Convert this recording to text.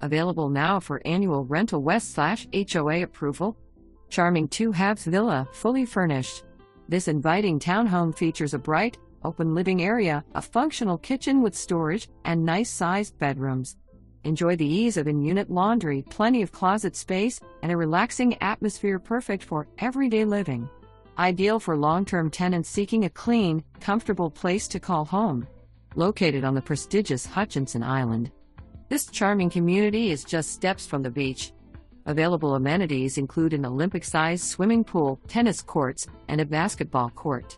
Available now for annual rental West/HOA approval. Charming two-halves villa, fully furnished. This inviting townhome features a bright, open living area, a functional kitchen with storage, and nice-sized bedrooms. Enjoy the ease of in-unit laundry, plenty of closet space, and a relaxing atmosphere perfect for everyday living. Ideal for long-term tenants seeking a clean, comfortable place to call home. Located on the prestigious Hutchinson Island. This charming community is just steps from the beach. Available amenities include an Olympic-sized swimming pool, tennis courts, and a basketball court.